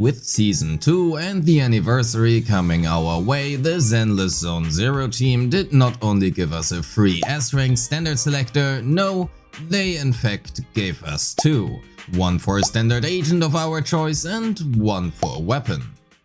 With Season 2 and the anniversary coming our way, the Zenless Zone Zero team did not only give us a free S-Rank standard selector, no, they in fact gave us two. One for a standard agent of our choice and one for a weapon.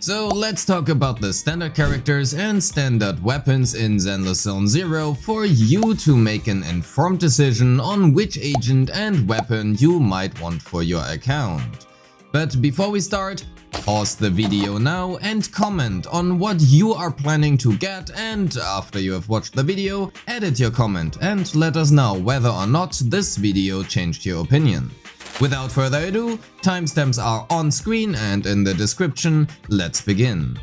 So let's talk about the standard characters and standard weapons in Zenless Zone Zero for you to make an informed decision on which agent and weapon you might want for your account. But before we start, pause the video now and comment on what you are planning to get, and after you have watched the video, edit your comment and let us know whether or not this video changed your opinion. Without further ado, timestamps are on screen and in the description. Let's begin.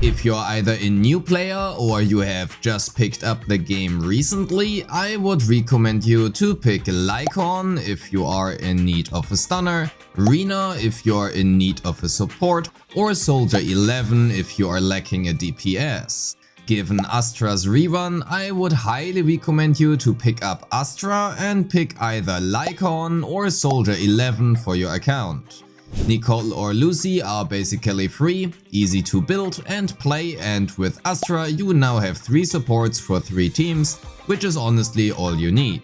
If you're either a new player or you have just picked up the game recently, I would recommend you to pick Lycaon if you are in need of a stunner, Rena if you are in need of a support, or Soldier 11 if you are lacking a DPS. Given Astra's rerun, I would highly recommend you to pick up Astra and pick either Lycaon or Soldier 11 for your account. Nicole or Lucy are basically free, easy to build and play, and with Astra you now have 3 supports for 3 teams, which is honestly all you need.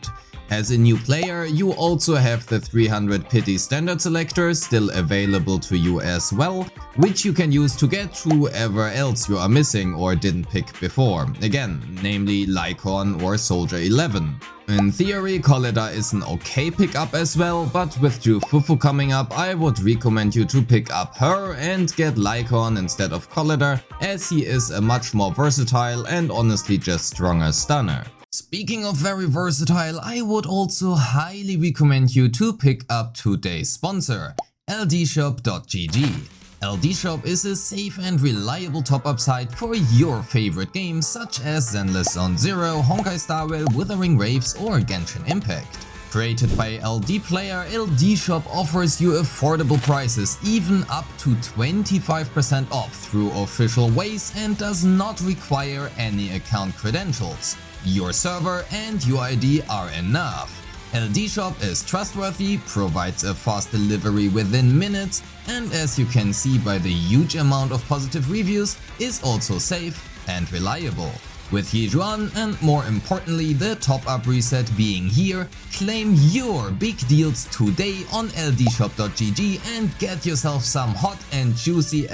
As a new player, you also have the 300 pity standard selector still available to you as well, which you can use to get whoever else you are missing or didn't pick before, again, namely Lycaon or Soldier 11. In theory, Collider is an okay pickup as well, but with Jufufu coming up, I would recommend you to pick up her and get Lycaon instead of Collider, as he is a much more versatile and honestly just stronger stunner. Speaking of very versatile, I would also highly recommend you to pick up today's sponsor, ldshop.gg. LDshop is a safe and reliable top-up site for your favorite games such as Zenless Zone Zero, Honkai Star Rail, Wuthering Waves or Genshin Impact. Created by LD Player, LDshop offers you affordable prices, even up to 25% off through official ways, and does not require any account credentials. Your server and UID are enough. LDshop is trustworthy, provides a fast delivery within minutes, and as you can see by the huge amount of positive reviews, is also safe and reliable. With Yijuan and more importantly the top-up reset being here, claim your big deals today on ldshop.gg and get yourself some hot and juicy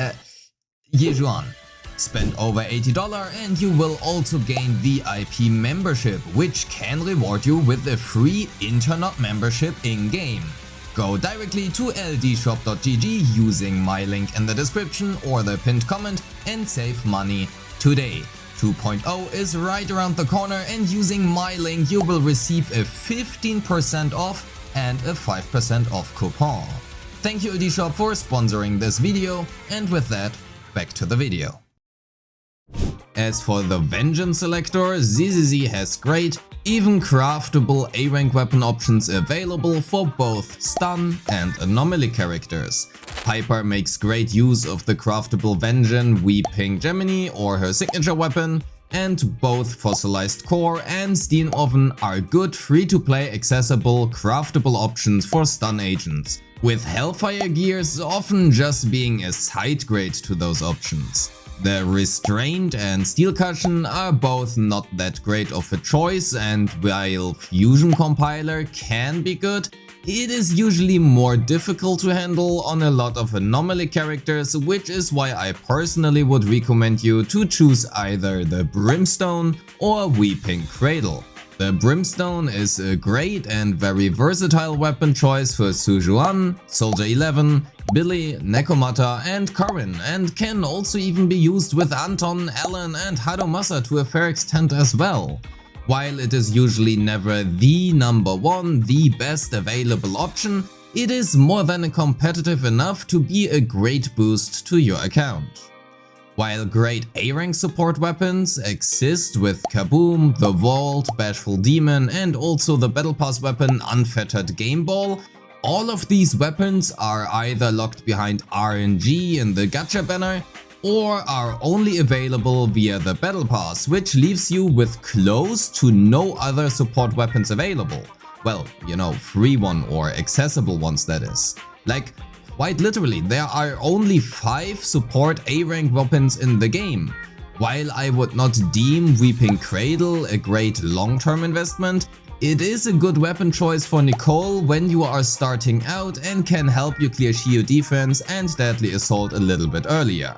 Yijuan. Spend over $80 and you will also gain VIP membership, which can reward you with a free Internet membership in-game. Go directly to ldshop.gg using my link in the description or the pinned comment and save money today. 2.0 is right around the corner, and using my link you will receive a 15% off and a 5% off coupon. Thank you LDshop for sponsoring this video, and with that, back to the video. As for the Vengeance selector, ZZZ has great, even craftable A-rank weapon options available for both stun and anomaly characters. Piper makes great use of the craftable Vengeance Weeping Gemini or her signature weapon, and both Fossilized Core and Steam Oven are good free-to-play accessible craftable options for stun agents, with Hellfire Gears often just being a side grade to those options. The Restraint and Steel Cushion are both not that great of a choice, and while Fusion Compiler can be good, it is usually more difficult to handle on a lot of anomaly characters, which is why I personally would recommend you to choose either the Brimstone or Weeping Cradle. The Brimstone is a great and very versatile weapon choice for Sujuan, Soldier 11, Billy, Nekomata and Corin, and can also even be used with Anton, Alan and Hadomasa to a fair extent as well. While it is usually never the number one, the best available option, it is more than competitive enough to be a great boost to your account. While great A-rank support weapons exist with Kaboom, the Vault, Bashful Demon and also the Battle Pass weapon Unfettered Game Ball, all of these weapons are either locked behind RNG in the gacha banner or are only available via the Battle Pass, which leaves you with close to no other support weapons available. Well, you know, free one or accessible ones that is. Like, Quite literally, there are only 5 support A-rank weapons in the game. While I would not deem Weeping Cradle a great long-term investment, it is a good weapon choice for Nicole when you are starting out and can help you clear Shio defense and Deadly Assault a little bit earlier.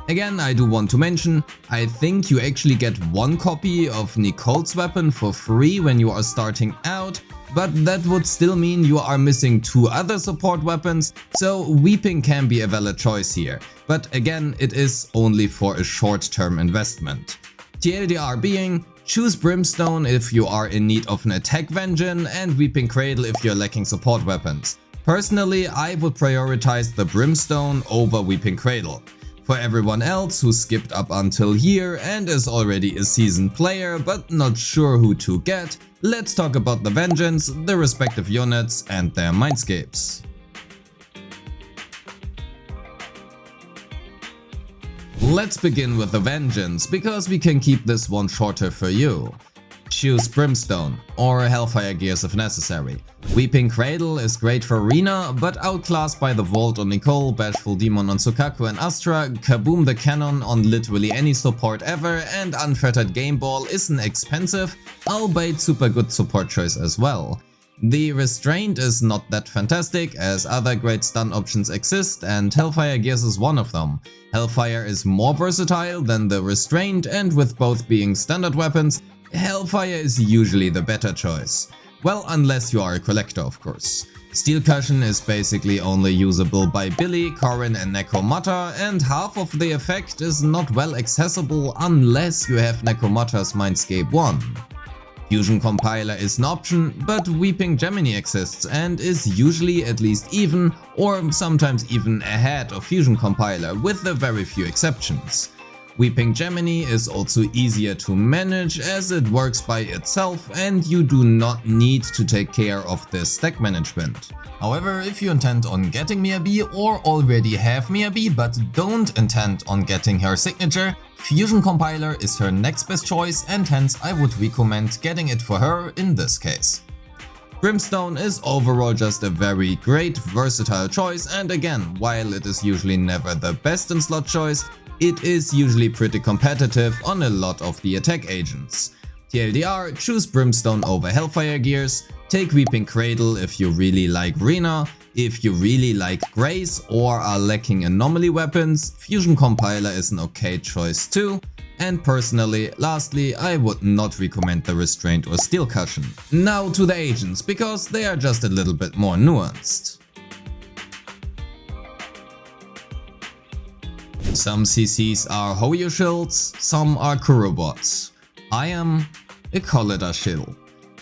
Again, I do want to mention, I think you actually get 1 copy of Nicole's weapon for free when you are starting out, but that would still mean you are missing 2 other support weapons, so Weeping can be a valid choice here. But again, it is only for a short-term investment. TLDR being, choose Brimstone if you are in need of an attack vengeance and Weeping Cradle if you're lacking support weapons. Personally, I would prioritize the Brimstone over Weeping Cradle. For everyone else who skipped up until here and is already a seasoned player but not sure who to get, let's talk about the Vengeance, the respective units and their mindscapes. Let's begin with the Vengeance, because we can keep this one shorter for you. Choose Brimstone, or Hellfire Gears if necessary. Weeping Cradle is great for Arena, but outclassed by the Vault on Nicole, Bashful Demon on Sukaku and Astra, Kaboom the Cannon on literally any support ever, and Unfettered Game Ball is an expensive, albeit super good support choice as well. The Restraint is not that fantastic, as other great stun options exist, and Hellfire Gears is one of them. Hellfire is more versatile than the Restraint, and with both being standard weapons, Hellfire is usually the better choice. Well, unless you are a collector, of course. Steel Cushion is basically only usable by Billy, Corrin and Nekomata, and half of the effect is not well accessible unless you have Nekomata's Mindscape 1. Fusion Compiler is an option, but Weeping Gemini exists and is usually at least even or sometimes even ahead of Fusion Compiler with a very few exceptions. Weeping Gemini is also easier to manage as it works by itself and you do not need to take care of the stack management. However, if you intend on getting Miyabi or already have Miyabi but don't intend on getting her signature, Fusion Compiler is her next best choice and hence I would recommend getting it for her in this case. Brimstone is overall just a very great, versatile choice, and again, while it is usually never the best in slot choice, it is usually pretty competitive on a lot of the attack agents. TLDR, choose Brimstone over Hellfire Gears, take Weeping Cradle if you really like Rena, if you really like Grace or are lacking anomaly weapons, Fusion Compiler is an okay choice too, and personally, lastly, I would not recommend the Restraint or Steel Cushion. Now to the agents, because they are just a little bit more nuanced. Some CCs are Hoyo shields, some are Kurobots. I am a Collider shield.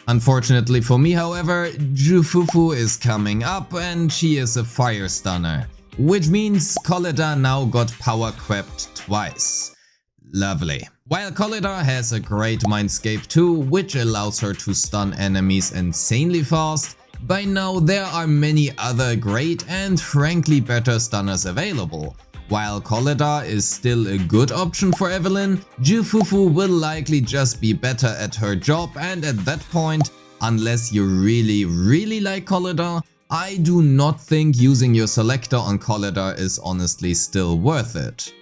Unfortunately for me, however, Jufufu is coming up and she is a fire stunner, which means Collider now got power crept twice. Lovely. While Collider has a great Mindscape too, which allows her to stun enemies insanely fast, by now there are many other great and frankly better stunners available. While Collider is still a good option for Evelyn, Jufufu will likely just be better at her job, and at that point, unless you really like Collider, I do not think using your selector on Collider is honestly still worth it.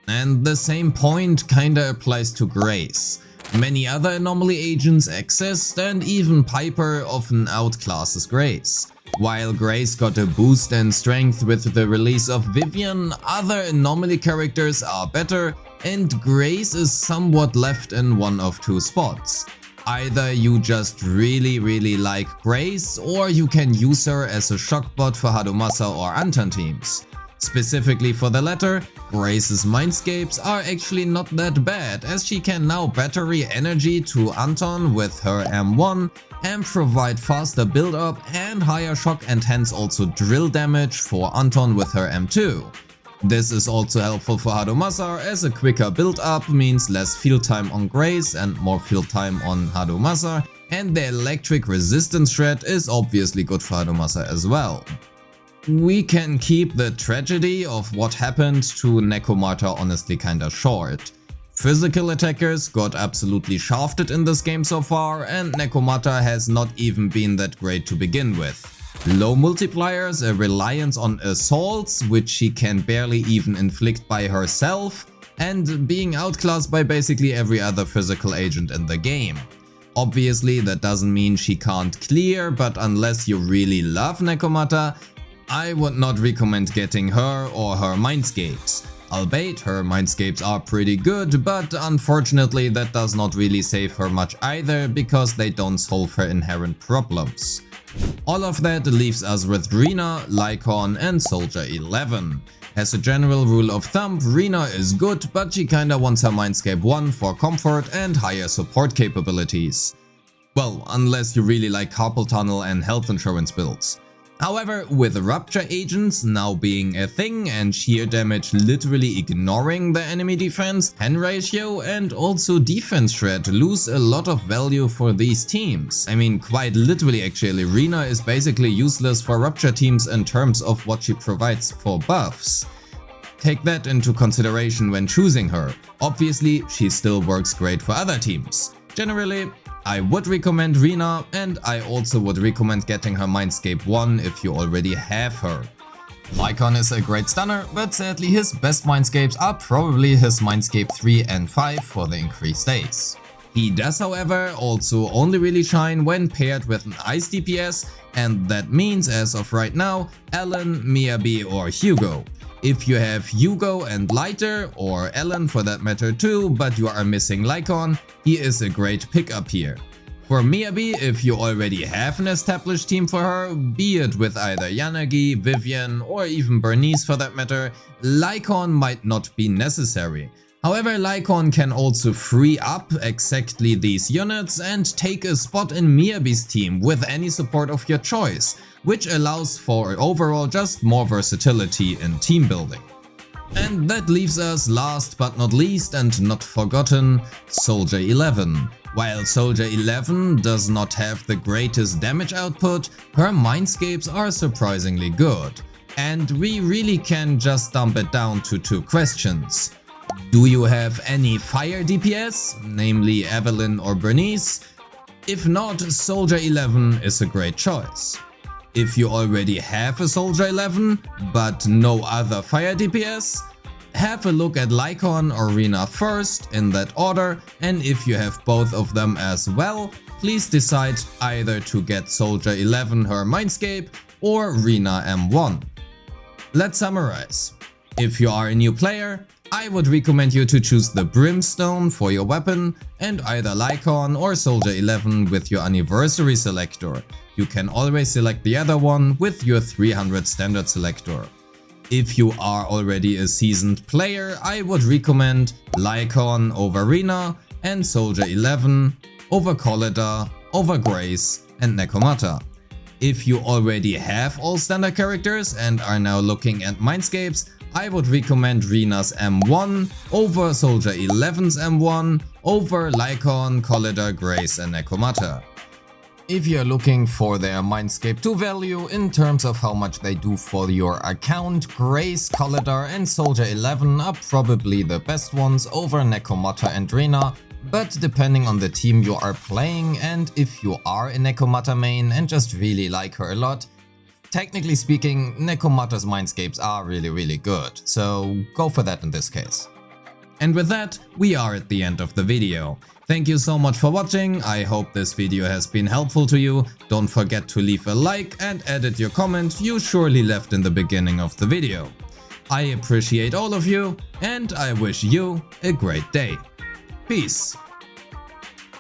And the same point kinda applies to Grace. Many other anomaly agents exist and even Piper often outclasses Grace. While Grace got a boost in strength with the release of Vivian, other anomaly characters are better and Grace is somewhat left in one of two spots. Either you just really like Grace or you can use her as a shock bot for Hadumasa or Anton teams. Specifically for the latter, Grace's Mindscapes are actually not that bad, as she can now battery energy to Anton with her M1 and provide faster build up and higher shock and hence also drill damage for Anton with her M2. This is also helpful for Hadumasa, as a quicker build up means less field time on Grace and more field time on Hadumasa, and the electric resistance shred is obviously good for Hadumasa as well. We can keep the tragedy of what happened to Nekomata honestly kinda short. Physical attackers got absolutely shafted in this game so far, and Nekomata has not even been that great to begin with. Low multipliers, a reliance on assaults, which she can barely even inflict by herself, and being outclassed by basically every other physical agent in the game. Obviously that doesn't mean she can't clear, but unless you really love Nekomata, I would not recommend getting her or her Mindscapes. Albeit her Mindscapes are pretty good, but unfortunately that does not really save her much either, because they don't solve her inherent problems. All of that leaves us with Rina, Lycon and Soldier 11. As a general rule of thumb, Rina is good, but she kinda wants her Mindscape 1 for comfort and higher support capabilities. Well, unless you really like carpal tunnel and health insurance builds. However, with Rupture agents now being a thing and sheer damage literally ignoring the enemy defense, hand ratio and also defense shred lose a lot of value for these teams. I mean, quite literally actually, Rina is basically useless for Rupture teams in terms of what she provides for buffs. Take that into consideration when choosing her. Obviously, she still works great for other teams. Generally, I would recommend Rina, and I also would recommend getting her Mindscape 1 if you already have her. Lycon is a great stunner, but sadly his best Mindscapes are probably his Mindscape 3 and 5 for the increased days. He does however also only really shine when paired with an Ice DPS, and that means as of right now, Ellen, Miyabi or Hugo. If you have Hugo and Lighter, or Ellen for that matter too, but you are missing Lycon, he is a great pickup here. For Miyabi, if you already have an established team for her, be it with either Yanagi, Vivian or even Bernice for that matter, Lycon might not be necessary. However, Lycon can also free up exactly these units and take a spot in Miyabi's team with any support of your choice, which allows for overall just more versatility in team building. And that leaves us last but not least and not forgotten, Soldier 11. While Soldier 11 does not have the greatest damage output, her Mindscapes are surprisingly good. And we really can just dump it down to two questions. Do you have any fire DPS, namely Evelyn or Bernice? If not, Soldier 11 is a great choice. If you already have a Soldier 11, but no other fire DPS, have a look at Lycon or Rina first in that order, and if you have both of them as well, please decide either to get Soldier 11 her Mindscape or Rina M1. Let's summarize. If you are a new player, I would recommend you to choose the Brimstone for your weapon and either Lycon or Soldier 11 with your Anniversary Selector. You can always select the other one with your 300 standard selector. If you are already a seasoned player, I would recommend Lycon over Rina and Soldier 11 over Colida, over Grace and Nekomata. If you already have all standard characters and are now looking at Mindscapes, I would recommend Rina's M1 over Soldier 11's M1 over Lycon, Colida, Grace and Nekomata. If you're looking for their Mindscape 2 value in terms of how much they do for your account, Grace, Colida and Soldier 11 are probably the best ones over Nekomata and Rina, but depending on the team you are playing and if you are a Nekomata main and just really like her a lot, technically speaking, Nekomata's Mindscapes are really good, so go for that in this case. And with that, we are at the end of the video. Thank you so much for watching, I hope this video has been helpful to you. Don't forget to leave a like and edit your comment you surely left in the beginning of the video. I appreciate all of you and I wish you a great day. Peace.